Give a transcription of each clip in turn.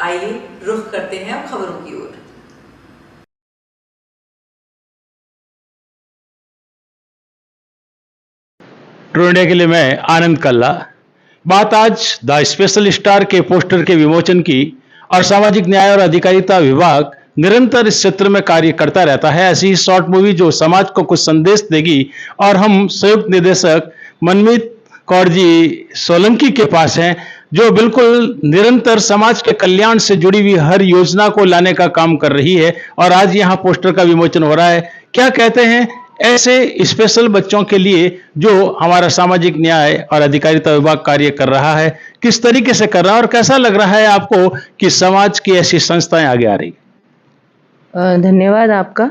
आइए रुख करते हैं अब खबरों की ओर। ट्रू इंडिया के लिए मैं आनंद कल्ला। बात आज द स्पेशल स्टार के पोस्टर के विमोचन की और सामाजिक न्याय और अधिकारिता विभाग निरंतर इस क्षेत्र में कार्य करता रहता है। ऐसी ही शॉर्ट मूवी जो समाज को कुछ संदेश देगी और हम संयुक्त निदेशक मनमीत कौर जी सोलंकी के पास हैं जो बिल्कुल निरंतर समाज के कल्याण से जुड़ी हुई हर योजना को लाने का काम कर रही है और आज यहाँ पोस्टर का विमोचन हो रहा है। क्या कहते हैं ऐसे स्पेशल बच्चों के लिए जो हमारा सामाजिक न्याय और अधिकारिता विभाग कार्य कर रहा है, किस तरीके से कर रहा है और कैसा लग रहा है आपको कि समाज की ऐसी संस्थाएं आगे आ रही? धन्यवाद आपका।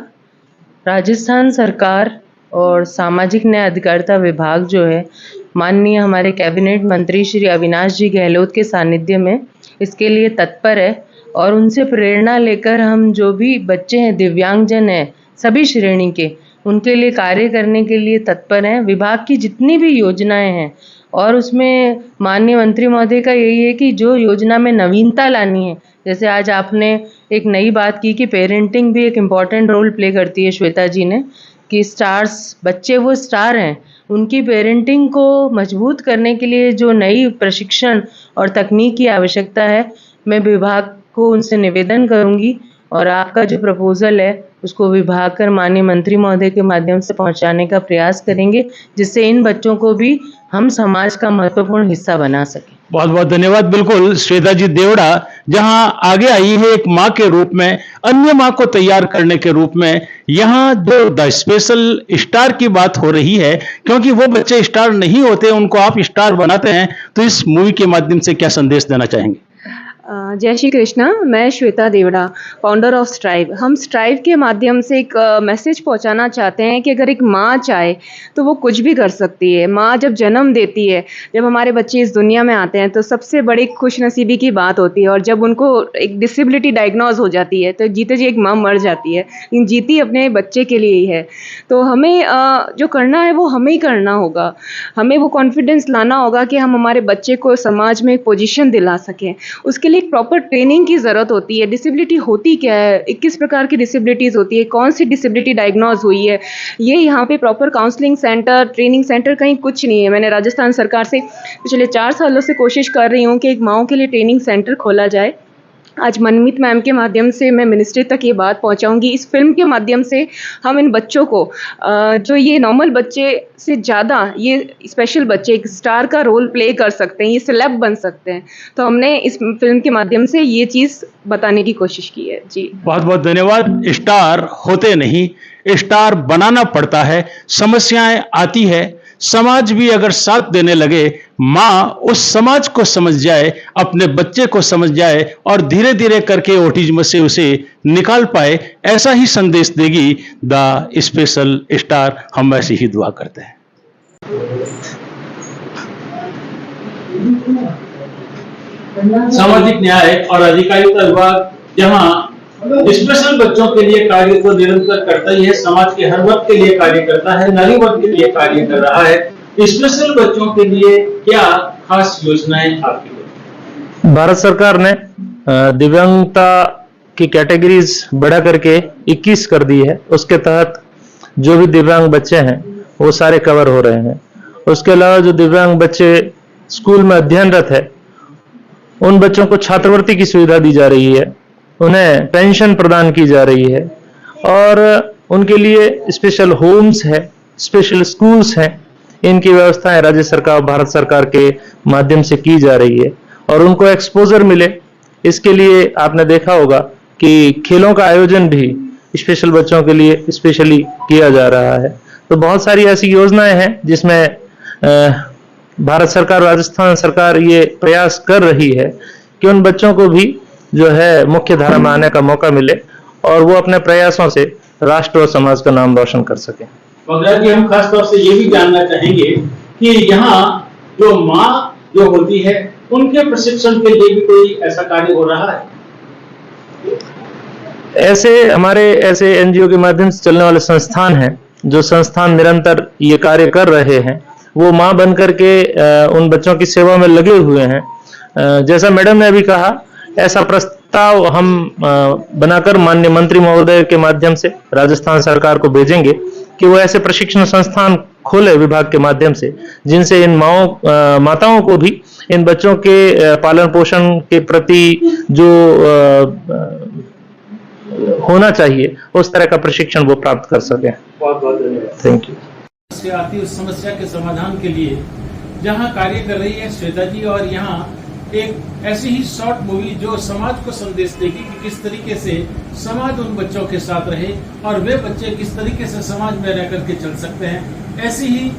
राजस्थान सरकार और सामाजिक न्याय अधिकारिता विभाग जो है माननीय हमारे कैबिनेट मंत्री श्री अविनाश जी गहलोत के सानिध्य में इसके लिए तत्पर है और उनसे प्रेरणा लेकर हम जो भी बच्चे हैं, दिव्यांगजन हैं, सभी श्रेणी के, उनके लिए कार्य करने के लिए तत्पर हैं। विभाग की जितनी भी योजनाएं हैं और उसमें माननीय मंत्री महोदय का यही है कि जो योजना में नवीनता लानी है, जैसे आज आपने एक नई बात की कि पेरेंटिंग भी एक इम्पॉर्टेंट रोल प्ले करती है श्वेता जी ने, कि स्टार्स, बच्चे वो स्टार हैं, उनकी पेरेंटिंग को मजबूत करने के लिए जो नई प्रशिक्षण और तकनीक की आवश्यकता है, मैं विभाग को उनसे निवेदन करूंगी और आपका जो प्रपोजल है उसको विभाग कर माननीय मंत्री महोदय के माध्यम से पहुंचाने का प्रयास करेंगे, जिससे इन बच्चों को भी हम समाज का महत्वपूर्ण हिस्सा बना सकें। बहुत बहुत धन्यवाद। बिल्कुल श्वेता जी देवड़ा जहां आगे आई है एक माँ के रूप में, अन्य माँ को तैयार करने के रूप में, यहाँ जो द स्पेशल स्टार की बात हो रही है, क्योंकि वो बच्चे स्टार नहीं होते, उनको आप स्टार बनाते हैं, तो इस मूवी के माध्यम से क्या संदेश देना चाहेंगे? जय श्री कृष्णा। मैं Shweta Devda, founder of Strive. हम स्ट्राइव के माध्यम से एक मैसेज पहुंचाना चाहते हैं कि अगर एक माँ चाहे तो वो कुछ भी कर सकती है। माँ जब जन्म देती है, जब हमारे बच्चे इस दुनिया में आते हैं तो सबसे बड़ी खुशनसीबी की बात होती है, और जब उनको एक डिसेबिलिटी डायग्नोज हो जाती है तो जीते जी एक माँ मर जाती है, लेकिन जीती अपने बच्चे के लिए ही है। तो हमें जो करना है वो हमें ही करना होगा। हमें वो कॉन्फिडेंस लाना होगा कि हम हमारे बच्चे को समाज में एक पोजीशन दिला सकें। उसके लिए एक प्रॉपर ट्रेनिंग की ज़रूरत होती है। डिसेबिलिटी होती क्या है, 21 प्रकार की डिसेबिलिटीज़ होती है, कौन सी डिसेबिलिटी डायग्नोज हुई है, ये यहाँ पे proper counselling centre, training centre कहीं कुछ नहीं है। मैंने राजस्थान सरकार से पिछले 4 सालों से कोशिश कर रही हूँ कि एक माँओं के लिए ट्रेनिंग सेंटर खोला जाए। आज मनमीत मैम के माध्यम से मैं मिनिस्ट्री तक ये बात पहुंचाऊंगी। इस फिल्म के माध्यम से हम इन बच्चों को, जो ये नॉर्मल बच्चे से ज़्यादा ये स्पेशल बच्चे एक स्टार का रोल प्ले कर सकते हैं, ये सेलेब बन सकते हैं, तो हमने इस फिल्म के माध्यम से ये चीज़ बताने की कोशिश की है। जी बहुत बहुत धन्यवाद। स्टार होते नहीं, स्टार बनाना पड़ता है। समस्याएं आती है, समाज भी अगर साथ देने लगे, माँ उस समाज को समझ जाए, अपने बच्चे को समझ जाए और धीरे धीरे करके ऑटिज्म से उसे निकाल पाए, ऐसा ही संदेश देगी द स्पेशल स्टार। हम ऐसी ही दुआ करते हैं। सामाजिक न्याय और अधिकारिता विभाग जहां स्पेशल बच्चों के लिए कार्य को निरंतर करता ही है, समाज के हर वर्ग के लिए कार्य करता है, नारी वर्ग के लिए कार्य कर रहा है। स्पेशल बच्चों के लिए क्या खास योजनाएं आपकी? भारत सरकार ने दिव्यांगता की कैटेगरीज बढ़ा करके 21 कर दी है। उसके तहत जो भी दिव्यांग बच्चे हैं वो सारे कवर हो रहे हैं। उसके अलावा जो दिव्यांग बच्चे स्कूल में अध्ययनरत है, उन बच्चों को छात्रवृत्ति की सुविधा दी जा रही है, उन्हें पेंशन प्रदान की जा रही है और उनके लिए स्पेशल होम्स है, स्पेशल स्कूल्स हैं। इनकी व्यवस्थाएं राज्य सरकार, भारत सरकार के माध्यम से की जा रही है और उनको एक्सपोजर मिले, इसके लिए आपने देखा होगा कि खेलों का आयोजन भी स्पेशल बच्चों के लिए स्पेशली किया जा रहा है। तो बहुत सारी ऐसी योजनाएं हैं जिसमें भारत सरकार, राजस्थान सरकार ये प्रयास कर रही है कि उन बच्चों को भी जो है मुख्य धारा में आने का मौका मिले और वो अपने प्रयासों से राष्ट्र और समाज का नाम रोशन कर सकें। जी, हम खास तौर से ये भी जानना चाहेंगे कि यहाँ जो माँ जो होती है उनके प्रशिक्षण के लिए भी कोई ऐसा कार्य हो रहा है? ऐसे एनजीओ के माध्यम से चलने वाले संस्थान हैं, जो संस्थान निरंतर ये कार्य कर रहे हैं। वो माँ बन करके उन बच्चों की सेवा में लगे हुए हैं। जैसा मैडम ने अभी कहा, ऐसा प्रस्ताव हम बनाकर माननीय मंत्री महोदय के माध्यम से राजस्थान सरकार को भेजेंगे कि वो ऐसे प्रशिक्षण संस्थान खोले विभाग के माध्यम से, जिनसे इन माताओं को भी इन बच्चों के पालन पोषण के प्रति जो होना चाहिए उस तरह का प्रशिक्षण वो प्राप्त कर सके। बहुत बहुत धन्यवाद। Thank you. से आती उस समस्या के समाधान के लिए जहां कार्य कर रही है श्वेता जी, और यहाँ एक ऐसी ही शॉर्ट मूवी जो समाज को संदेश देगी कि किस तरीके से समाज उन बच्चों के साथ रहे और वे बच्चे किस तरीके से समाज में रह करके चल सकते हैं। ऐसी ही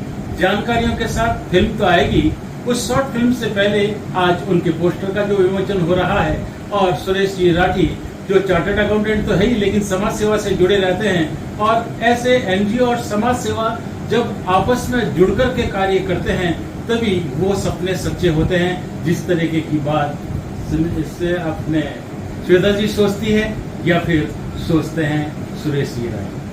जानकारियों के साथ फिल्म तो आएगी। उस शॉर्ट फिल्म से पहले आज उनके पोस्टर का जो विमोचन हो रहा है, और सुरेश जी राठी जो चार्टर्ड अकाउंटेंट तो है ही लेकिन समाज सेवा से जुड़े रहते हैं, और ऐसे एनजीओ और समाज सेवा जब आपस में जुड़ कर के कार्य करते हैं तभी वो सपने सच्चे होते हैं। जिस तरीके की बात इससे अपने श्वेता जी सोचती है या फिर सोचते हैं सुरेश जी राठी।